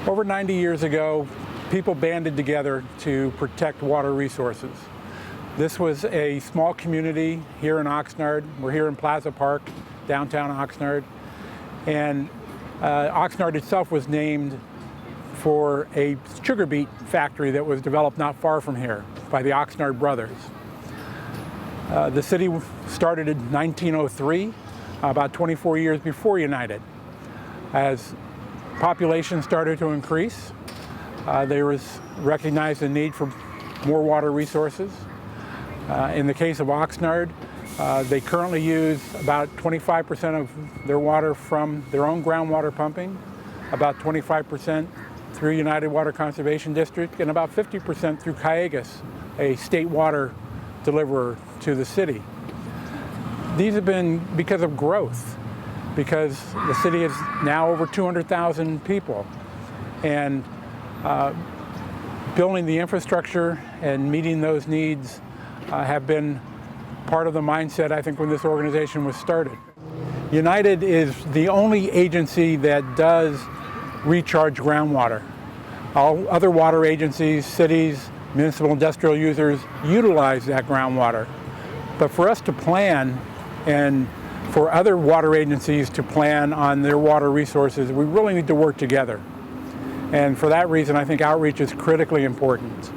Over 90 years ago, people banded together to protect water resources. This was a small community here in Oxnard. We're here in Plaza Park, downtown Oxnard. And Oxnard itself was named for a sugar beet factory that was developed not far from here by the Oxnard brothers. The city started in 1903, about 24 years before United. As population started to increase, there was recognized the need for more water resources. In the case of Oxnard, they currently use about 25% of their water from their own groundwater pumping, about 25% through United Water Conservation District, and about 50% through Cayugas, a state water deliverer to the city. These have been because of growth, because the city is now over 200,000 people, and building the infrastructure and meeting those needs have been part of the mindset, I think, when this organization was started. United is the only agency that does recharge groundwater. All other water agencies, cities, municipal industrial users utilize that groundwater. But for us to plan and for other water agencies to plan on their water resources, we really need to work together. And for that reason, I think outreach is critically important.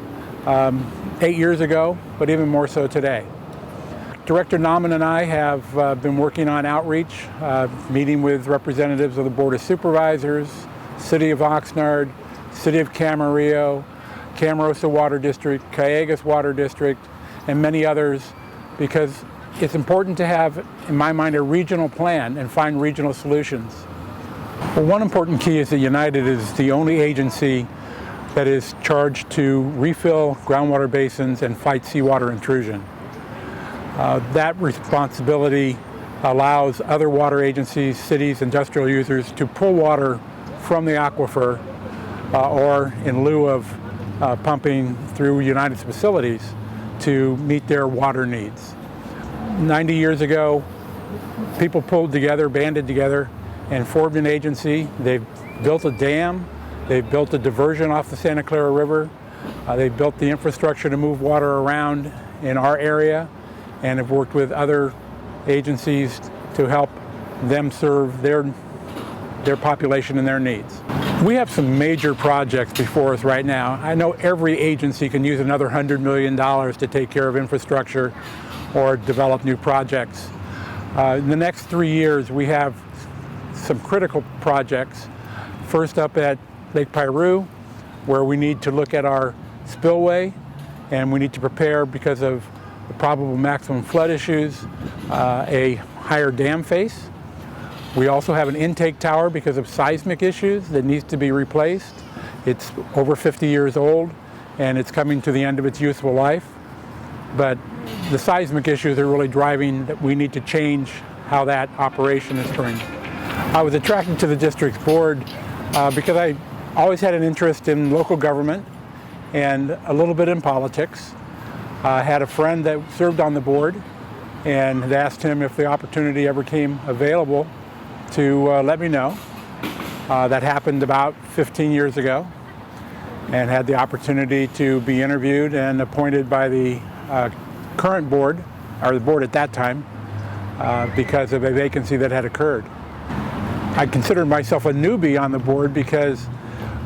8 years ago, but even more so today. Director Nauman and I have been working on outreach, meeting with representatives of the Board of Supervisors, City of Oxnard, City of Camarillo, Camarosa Water District, Cayugas Water District, and many others, because it's important to have, in my mind, a regional plan and find regional solutions. Well, one important key is that United is the only agency that is charged to refill groundwater basins and fight seawater intrusion. That responsibility allows other water agencies, cities, industrial users to pull water from the aquifer or in lieu of pumping through United's facilities to meet their water needs. 90 years ago, people pulled together, banded together, and formed an agency. They've built a dam, they've built a diversion off the Santa Clara River, they've built the infrastructure to move water around in our area, and have worked with other agencies to help them serve their population and their needs. We have some major projects before us right now. I know every agency can use another $100 million to take care of infrastructure or develop new projects. In the next 3 years, we have some critical projects. First up at Lake Piru, where we need to look at our spillway, and we need to prepare, because of the probable maximum flood issues, a higher dam face. We also have an intake tower because of seismic issues that needs to be replaced. It's over 50 years old and it's coming to the end of its useful life. But the seismic issues are really driving that we need to change how that operation is turned. I was attracted to the district's board because I always had an interest in local government and a little bit in politics. I had a friend that served on the board and had asked him if the opportunity ever came available to let me know. That happened about 15 years ago, and had the opportunity to be interviewed and appointed by the current board, or the board at that time, because of a vacancy that had occurred. I consider myself a newbie on the board because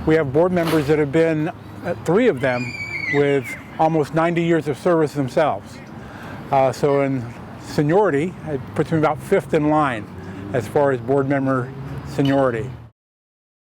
we have board members that have been, 3 of them, with almost 90 years of service themselves. So in seniority, it puts me about 5th in line as far as board member seniority.